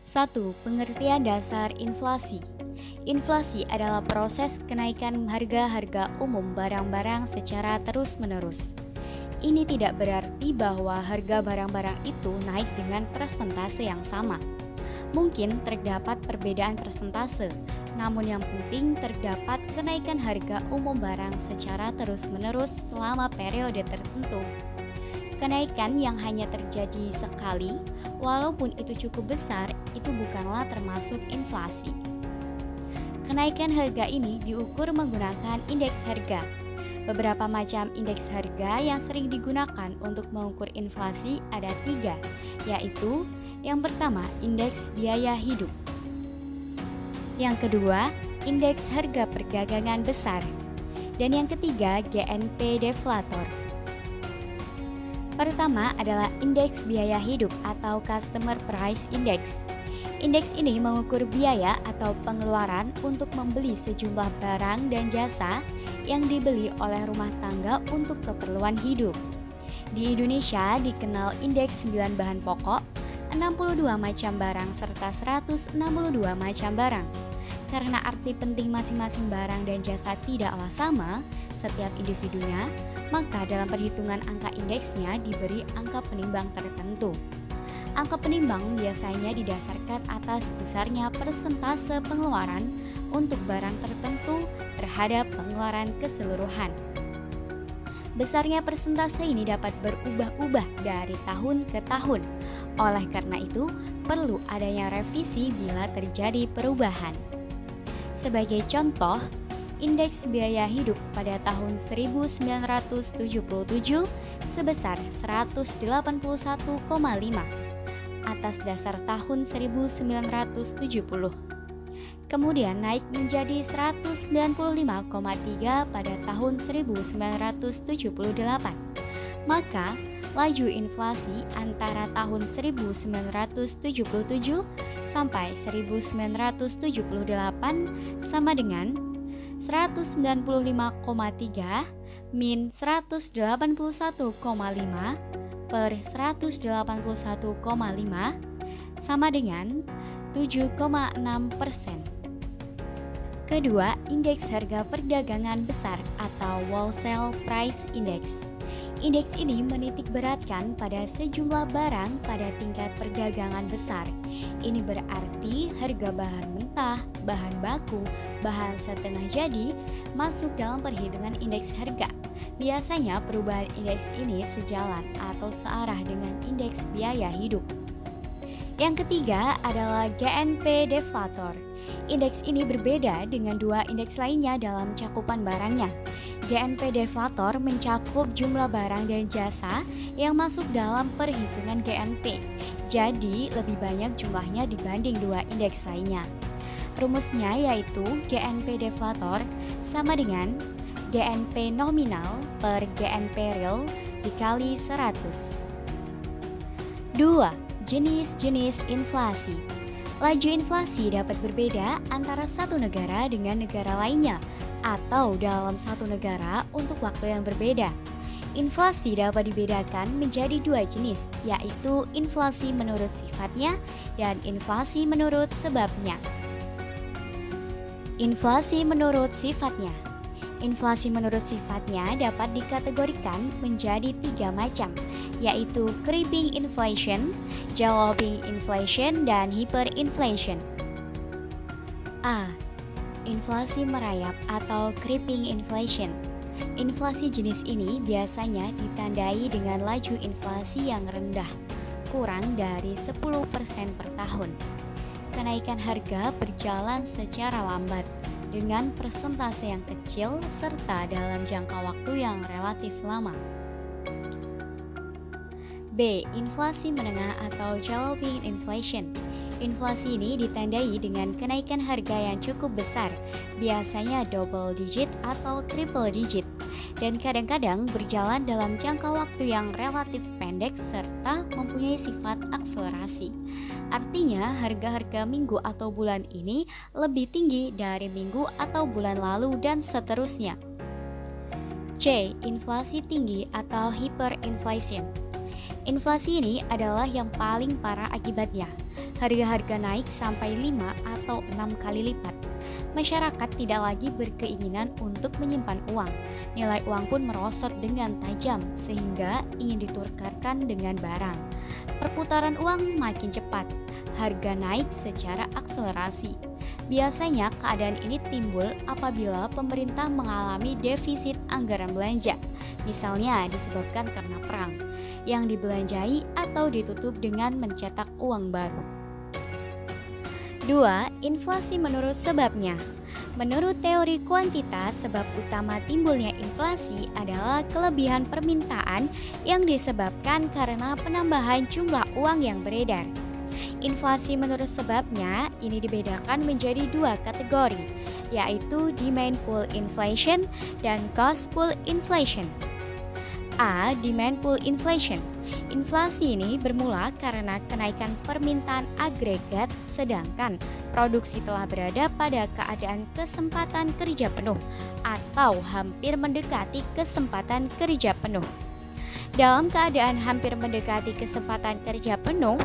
1. Pengertian dasar inflasi. Inflasi adalah proses kenaikan harga-harga umum barang-barang secara terus-menerus. Ini tidak berarti bahwa harga barang-barang itu naik dengan persentase yang sama. Mungkin terdapat perbedaan persentase, namun yang penting terdapat kenaikan harga umum barang secara terus-menerus selama periode tertentu. Kenaikan yang hanya terjadi sekali, walaupun itu cukup besar, itu bukanlah termasuk inflasi. Kenaikan harga ini diukur menggunakan indeks harga. Beberapa macam indeks harga yang sering digunakan untuk mengukur inflasi ada 3, yaitu yang pertama, indeks biaya hidup. Yang kedua, indeks harga perdagangan besar. Dan yang ketiga, GNP deflator. Pertama adalah indeks biaya hidup atau Customer Price Index. Indeks ini mengukur biaya atau pengeluaran untuk membeli sejumlah barang dan jasa yang dibeli oleh rumah tangga untuk keperluan hidup. Di Indonesia dikenal indeks 9 bahan pokok, 62 macam barang serta 162 macam barang. Karena arti penting masing-masing barang dan jasa tidaklah sama setiap individunya, maka dalam perhitungan angka indeksnya diberi angka penimbang tertentu. Angka penimbang biasanya didasarkan atas besarnya persentase pengeluaran untuk barang tertentu terhadap pengeluaran keseluruhan. Besarnya persentase ini dapat berubah-ubah dari tahun ke tahun. Oleh karena itu, perlu adanya revisi bila terjadi perubahan. Sebagai contoh, indeks biaya hidup pada tahun 1977 sebesar 181,5 atas dasar tahun 1970. Kemudian naik menjadi 195,3 pada tahun 1978. Maka, laju inflasi antara tahun 1977 sampai 1978 sama dengan 195,3 min 181,5 per 181,5 sama dengan 7,6%. Kedua, indeks harga perdagangan besar atau Wholesale Price Index. Indeks ini menitik beratkan pada sejumlah barang pada tingkat perdagangan besar. Ini berarti harga bahan mentah, bahan baku, bahan setengah jadi masuk dalam perhitungan indeks harga. Biasanya perubahan indeks ini sejalan atau searah dengan indeks biaya hidup. Yang ketiga adalah GNP deflator. Indeks ini berbeda dengan dua indeks lainnya dalam cakupan barangnya. GNP deflator mencakup jumlah barang dan jasa yang masuk dalam perhitungan GNP. Jadi lebih banyak jumlahnya dibanding dua indeks lainnya. Rumusnya yaitu GNP deflator sama dengan GNP nominal per GNP real dikali 100. 2. Jenis-jenis inflasi. Laju inflasi dapat berbeda antara satu negara dengan negara lainnya atau dalam satu negara untuk waktu yang berbeda. Inflasi dapat dibedakan menjadi dua jenis, yaitu inflasi menurut sifatnya dan inflasi menurut sebabnya. Inflasi menurut sifatnya. Inflasi menurut sifatnya dapat dikategorikan menjadi 3 macam, yaitu creeping inflation, galloping inflation, dan hyperinflation. A. Inflasi merayap atau creeping inflation. Inflasi jenis ini biasanya ditandai dengan laju inflasi yang rendah, kurang dari 10% per tahun. Kenaikan harga berjalan secara lambat, dengan persentase yang kecil serta dalam jangka waktu yang relatif lama. B. Inflasi menengah atau galloping inflation. Inflasi ini ditandai dengan kenaikan harga yang cukup besar, biasanya double digit atau triple digit, dan kadang-kadang berjalan dalam jangka waktu yang relatif pendek serta mempunyai sifat akselerasi. Artinya, harga-harga minggu atau bulan ini lebih tinggi dari minggu atau bulan lalu dan seterusnya. C. Inflasi tinggi atau hyperinflation. Inflasi ini adalah yang paling parah akibatnya. harga-harga naik sampai 5 atau 6 kali lipat. Masyarakat tidak lagi berkeinginan untuk menyimpan uang. Nilai uang pun merosot dengan tajam sehingga ingin ditukarkan dengan barang. Perputaran uang makin cepat, harga naik secara akselerasi. Biasanya keadaan ini timbul apabila pemerintah mengalami defisit anggaran belanja, misalnya disebabkan karena perang, yang dibelanjai atau ditutup dengan mencetak uang baru. 2. Inflasi menurut sebabnya. Menurut teori kuantitas, sebab utama timbulnya inflasi adalah kelebihan permintaan yang disebabkan karena penambahan jumlah uang yang beredar. Inflasi menurut sebabnya ini dibedakan menjadi 2 kategori, yaitu demand pull inflation dan cost pull inflation. A. Demand pull inflation. Inflasi ini bermula karena kenaikan permintaan agregat sedangkan produksi telah berada pada keadaan kesempatan kerja penuh atau hampir mendekati kesempatan kerja penuh. Dalam keadaan hampir mendekati kesempatan kerja penuh,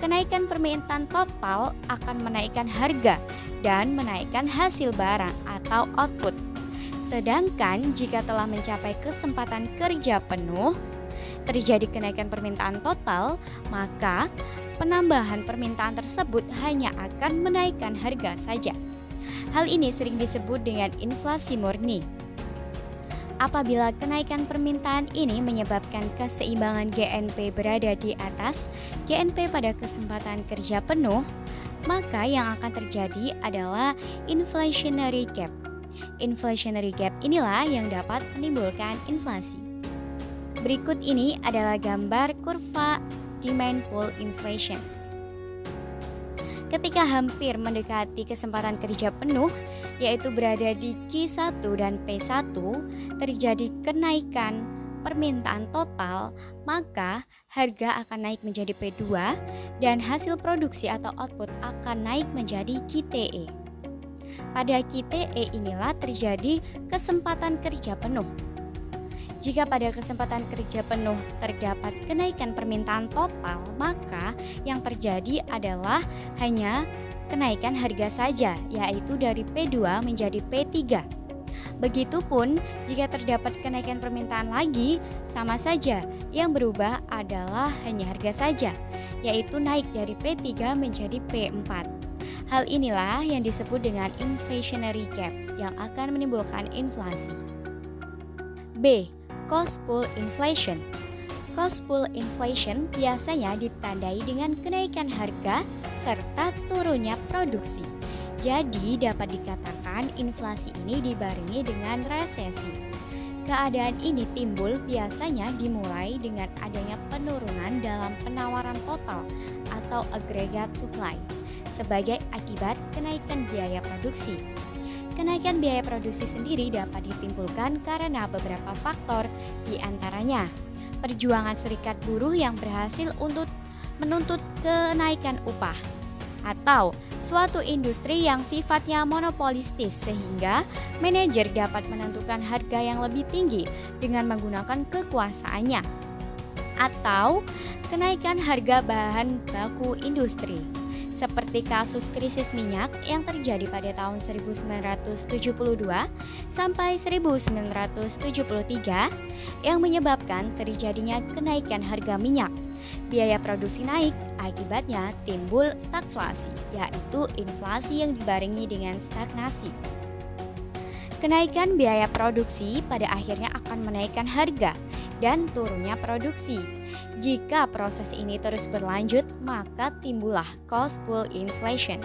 kenaikan permintaan total akan menaikkan harga dan menaikkan hasil barang atau output. Sedangkan jika telah mencapai kesempatan kerja penuh, terjadi kenaikan permintaan total, maka penambahan permintaan tersebut hanya akan menaikkan harga saja. Hal ini sering disebut dengan inflasi murni. Apabila kenaikan permintaan ini menyebabkan keseimbangan GNP berada di atas GNP pada kesempatan kerja penuh, maka yang akan terjadi adalah inflationary gap. Inflationary gap inilah yang dapat menimbulkan inflasi. Berikut ini adalah gambar kurva demand pull inflation. Ketika hampir mendekati kesempatan kerja penuh, yaitu berada di Q1 dan P1, terjadi kenaikan permintaan total, maka harga akan naik menjadi P2 dan hasil produksi atau output akan naik menjadi QTE. Pada QTE inilah terjadi kesempatan kerja penuh. Jika pada kesempatan kerja penuh terdapat kenaikan permintaan total, maka yang terjadi adalah hanya kenaikan harga saja, yaitu dari P2 menjadi P3. Begitupun jika terdapat kenaikan permintaan lagi, sama saja, yang berubah adalah hanya harga saja, yaitu naik dari P3 menjadi P4. Hal inilah yang disebut dengan inflationary gap yang akan menimbulkan inflasi. B. Cost pull inflation. Cost pull inflation biasanya ditandai dengan kenaikan harga serta turunnya produksi. Jadi dapat dikatakan inflasi ini dibarengi dengan resesi. Keadaan ini timbul biasanya dimulai dengan adanya penurunan dalam penawaran total atau aggregate supply sebagai akibat kenaikan biaya produksi. Kenaikan biaya produksi sendiri dapat ditimbulkan karena beberapa faktor, di antaranya perjuangan serikat buruh yang berhasil untuk menuntut kenaikan upah, atau suatu industri yang sifatnya monopolistis sehingga manajer dapat menentukan harga yang lebih tinggi dengan menggunakan kekuasaannya, atau kenaikan harga bahan baku industri. Seperti kasus krisis minyak yang terjadi pada tahun 1972 sampai 1973 yang menyebabkan terjadinya kenaikan harga minyak. Biaya produksi naik, akibatnya timbul stagflasi, yaitu inflasi yang dibarengi dengan stagnasi. Kenaikan biaya produksi pada akhirnya akan menaikkan harga dan turunnya produksi. Jika proses ini terus berlanjut, maka timbullah cost pull inflation.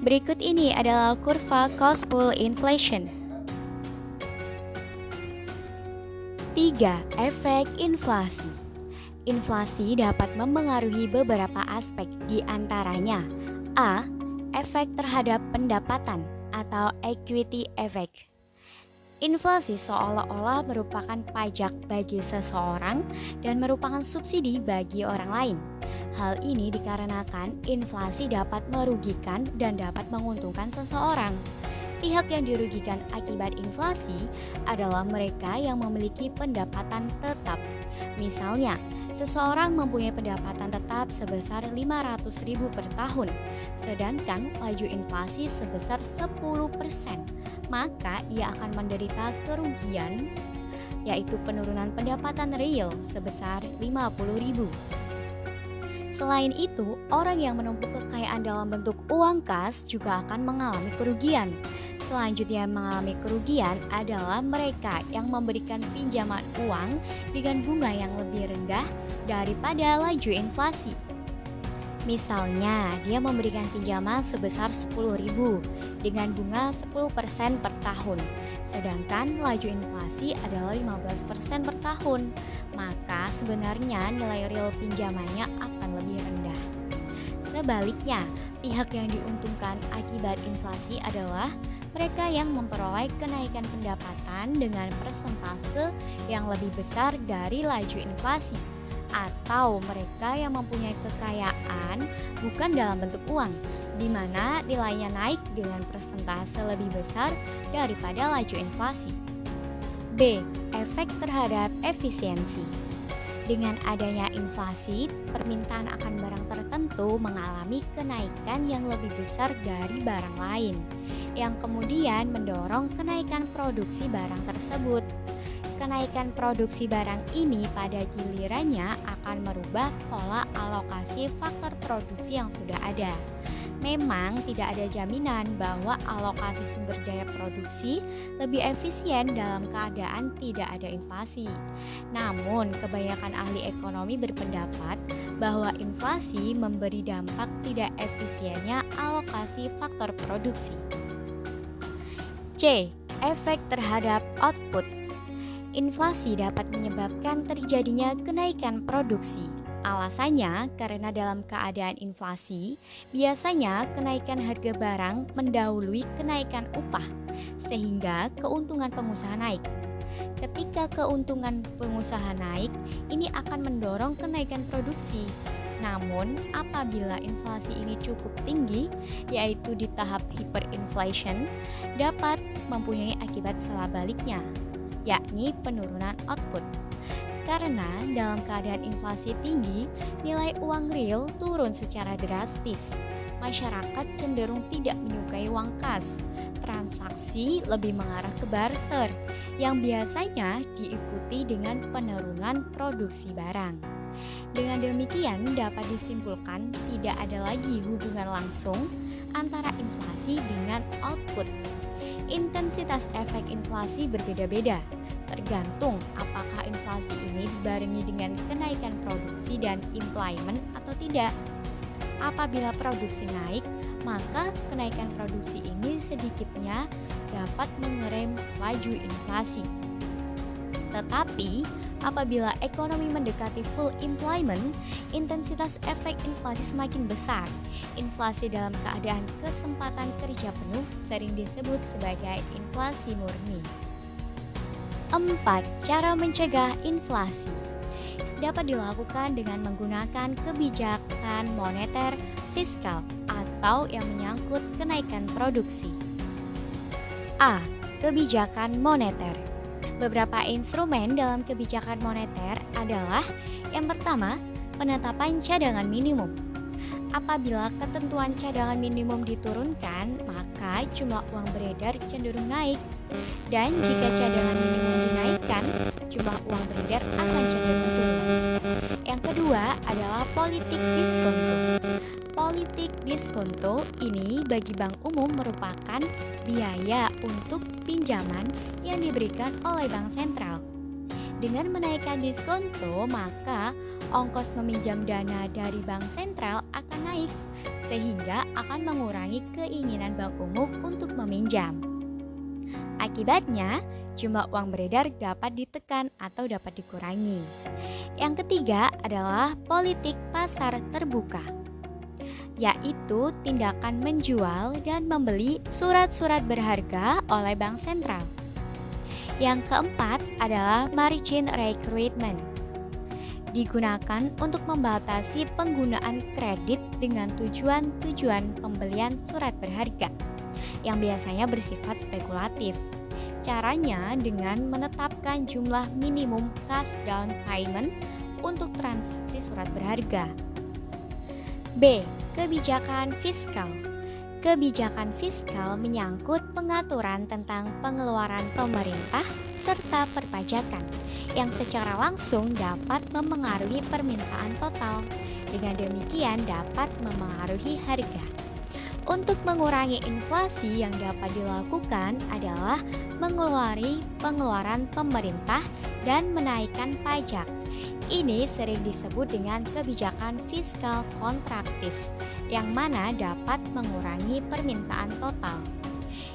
Berikut ini adalah kurva cost pull inflation. 3. Efek inflasi. Inflasi dapat memengaruhi beberapa aspek, di antaranya A. Efek terhadap pendapatan atau equity effect. Inflasi seolah-olah merupakan pajak bagi seseorang dan merupakan subsidi bagi orang lain. Hal ini dikarenakan inflasi dapat merugikan dan dapat menguntungkan seseorang. Pihak yang dirugikan akibat inflasi adalah mereka yang memiliki pendapatan tetap. Misalnya, Seseorang mempunyai pendapatan tetap sebesar 500.000 per tahun, sedangkan laju inflasi sebesar 10%, maka ia akan menderita kerugian, yaitu penurunan pendapatan real sebesar 50.000. Selain itu, orang yang menumpuk kekayaan dalam bentuk uang kas juga akan mengalami kerugian. Selanjutnya mengalami kerugian adalah mereka yang memberikan pinjaman uang dengan bunga yang lebih rendah daripada laju inflasi. Misalnya, dia memberikan pinjaman sebesar 10.000 dengan bunga 10% per tahun, sedangkan laju inflasi adalah 15% per tahun. Maka sebenarnya nilai real pinjamannya akan lebih rendah. Sebaliknya, pihak yang diuntungkan akibat inflasi adalah mereka yang memperoleh kenaikan pendapatan dengan persentase yang lebih besar dari laju inflasi, atau mereka yang mempunyai kekayaan bukan dalam bentuk uang, di mana nilainya naik dengan persentase lebih besar daripada laju inflasi. B. Efek terhadap efisiensi. Dengan adanya inflasi, permintaan akan barang tertentu mengalami kenaikan yang lebih besar dari barang lain, yang kemudian mendorong kenaikan produksi barang tersebut. Kenaikan produksi barang ini pada gilirannya akan merubah pola alokasi faktor produksi yang sudah ada. Memang tidak ada jaminan bahwa alokasi sumber daya produksi lebih efisien dalam keadaan tidak ada inflasi. Namun, kebanyakan ahli ekonomi berpendapat bahwa inflasi memberi dampak tidak efisiennya alokasi faktor produksi. C. Efek terhadap output. Inflasi dapat menyebabkan terjadinya kenaikan produksi. Alasannya karena dalam keadaan inflasi, biasanya kenaikan harga barang mendahului kenaikan upah, sehingga keuntungan pengusaha naik. Ketika keuntungan pengusaha naik, ini akan mendorong kenaikan produksi. Namun, apabila inflasi ini cukup tinggi, yaitu di tahap hyperinflation, dapat mempunyai akibat sebaliknya, yakni penurunan output. Karena dalam keadaan inflasi tinggi, nilai uang real turun secara drastis. Masyarakat cenderung tidak menyukai uang kas. Transaksi lebih mengarah ke barter, yang biasanya diikuti dengan penurunan produksi barang. Dengan demikian dapat disimpulkan tidak ada lagi hubungan langsung antara inflasi dengan output. Intensitas efek inflasi berbeda-beda, tergantung apakah inflasi ini dibarengi dengan kenaikan produksi dan employment atau tidak. Apabila produksi naik, maka kenaikan produksi ini sedikitnya dapat mengerem laju inflasi. Tetapi, apabila ekonomi mendekati full employment, intensitas efek inflasi semakin besar. Inflasi dalam keadaan kesempatan kerja penuh sering disebut sebagai inflasi murni. 4. Cara mencegah inflasi dapat dilakukan dengan menggunakan kebijakan moneter fiskal atau yang menyangkut kenaikan produksi. A. Kebijakan moneter. Beberapa instrumen dalam kebijakan moneter adalah yang pertama, penetapan cadangan minimum. Apabila ketentuan cadangan minimum diturunkan, maka jumlah uang beredar cenderung naik. Dan jika cadangan minimum dinaikkan, jumlah uang beredar akan cenderung turun. Yang kedua adalah politik diskonto. Politik diskonto ini bagi bank umum merupakan biaya untuk pinjaman yang diberikan oleh bank sentral. Dengan menaikkan diskonto, maka ongkos meminjam dana dari bank sentral akan naik, sehingga akan mengurangi keinginan bank umum untuk meminjam. Akibatnya, jumlah uang beredar dapat ditekan atau dapat dikurangi. Yang ketiga adalah politik pasar terbuka, yaitu tindakan menjual dan membeli surat-surat berharga oleh bank sentral. Yang keempat adalah margin recruitment. Digunakan untuk membatasi penggunaan kredit dengan tujuan-tujuan pembelian surat berharga yang biasanya bersifat spekulatif. Caranya dengan menetapkan jumlah minimum cash down payment untuk transaksi surat berharga. B. Kebijakan fiskal. Kebijakan fiskal menyangkut pengaturan tentang pengeluaran pemerintah serta perpajakan yang secara langsung dapat memengaruhi permintaan total. Dengan demikian dapat memengaruhi harga. Untuk mengurangi inflasi yang dapat dilakukan adalah mengeluarkan pengeluaran pemerintah dan menaikkan pajak. Ini sering disebut dengan kebijakan fiskal kontraktif, yang mana dapat mengurangi permintaan total.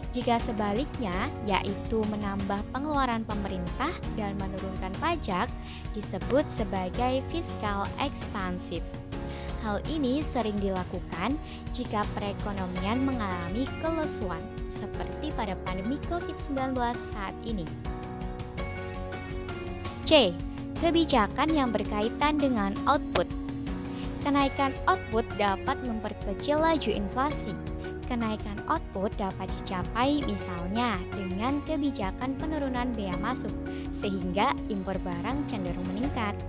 Jika sebaliknya, yaitu menambah pengeluaran pemerintah dan menurunkan pajak, disebut sebagai fiskal ekspansif. Hal ini sering dilakukan jika perekonomian mengalami kelesuan, seperti pada pandemi COVID-19 saat ini. C. Kebijakan yang berkaitan dengan output. Kenaikan output dapat memperkecil laju inflasi. Kenaikan output dapat dicapai misalnya dengan kebijakan penurunan bea masuk, sehingga impor barang cenderung meningkat.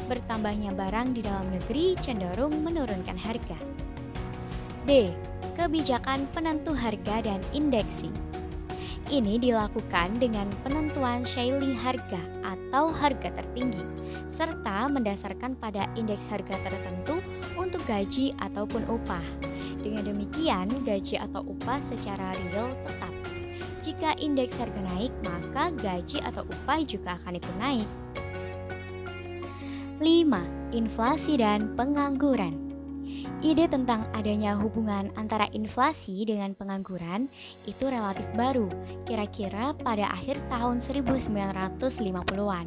Bertambahnya barang di dalam negeri cenderung menurunkan harga. D. Kebijakan penentu harga dan indeksing. Ini dilakukan dengan penentuan ceiling harga atau harga tertinggi, serta mendasarkan pada indeks harga tertentu untuk gaji ataupun upah. Dengan demikian, gaji atau upah secara real tetap. Jika indeks harga naik, maka gaji atau upah juga akan ikut naik. 5. Inflasi dan pengangguran. Ide tentang adanya hubungan antara inflasi dengan pengangguran itu relatif baru, kira-kira pada akhir tahun 1950-an.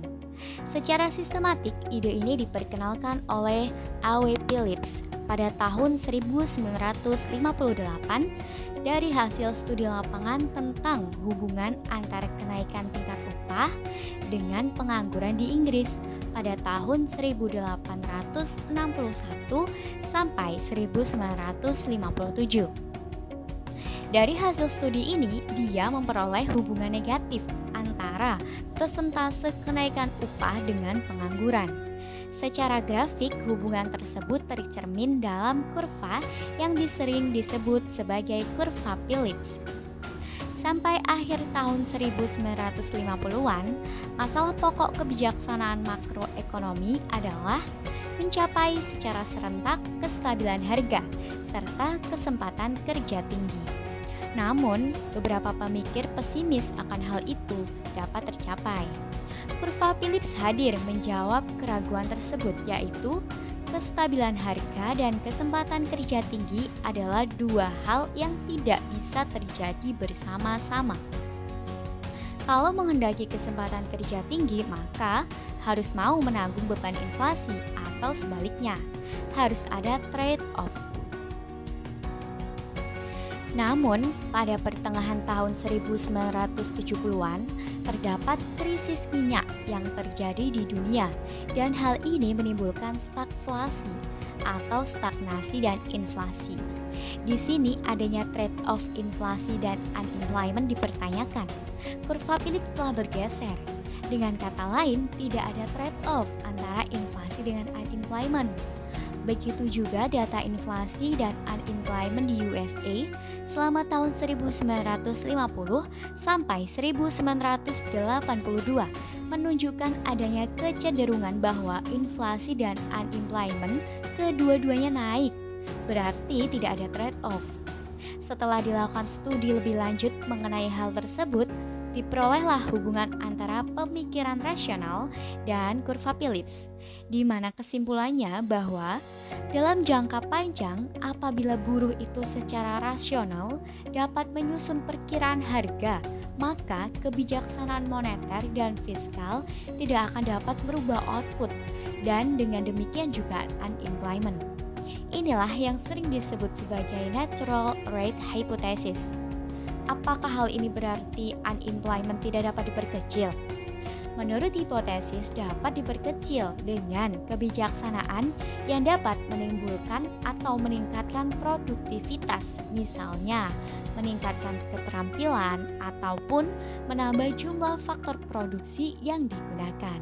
Secara sistematik, ide ini diperkenalkan oleh A.W. Phillips pada tahun 1958 dari hasil studi lapangan tentang hubungan antara kenaikan tingkat upah dengan pengangguran di Inggris pada tahun 1861 sampai 1957. Dari hasil studi ini, dia memperoleh hubungan negatif antara persentase kenaikan upah dengan pengangguran. Secara grafik, hubungan tersebut tercermin dalam kurva yang sering disebut sebagai kurva Phillips. Sampai akhir tahun 1950-an, masalah pokok kebijaksanaan makroekonomi adalah mencapai secara serentak kestabilan harga serta kesempatan kerja tinggi. Namun, beberapa pemikir pesimis akan hal itu dapat tercapai. Kurva Phillips hadir menjawab keraguan tersebut, yaitu kestabilan harga dan kesempatan kerja tinggi adalah dua hal yang tidak bisa terjadi bersama-sama. Kalau menghendaki kesempatan kerja tinggi, maka harus mau menanggung beban inflasi, atau sebaliknya, harus ada trade-off. Namun, pada pertengahan tahun 1970-an, terdapat krisis minyak yang terjadi di dunia, dan hal ini menimbulkan stagflasi atau stagnasi dan inflasi. Di sini adanya trade-off inflasi dan unemployment dipertanyakan. Kurva Phillips telah bergeser. Dengan kata lain, tidak ada trade-off antara inflasi dengan unemployment. Begitu juga data inflasi dan unemployment di USA selama tahun 1950 sampai 1982 menunjukkan adanya kecenderungan bahwa inflasi dan unemployment kedua-duanya naik, berarti tidak ada trade-off. Setelah dilakukan studi lebih lanjut mengenai hal tersebut, diperolehlah hubungan antara pemikiran rasional dan kurva Phillips, di mana kesimpulannya bahwa dalam jangka panjang, apabila buruh itu secara rasional dapat menyusun perkiraan harga, maka kebijaksanaan moneter dan fiskal tidak akan dapat merubah output, dan dengan demikian juga unemployment. Inilah yang sering disebut sebagai natural rate hypothesis. Apakah hal ini berarti unemployment tidak dapat diperkecil? Menurut hipotesis dapat diperkecil dengan kebijaksanaan yang dapat menimbulkan atau meningkatkan produktivitas, misalnya meningkatkan keterampilan ataupun menambah jumlah faktor produksi yang digunakan.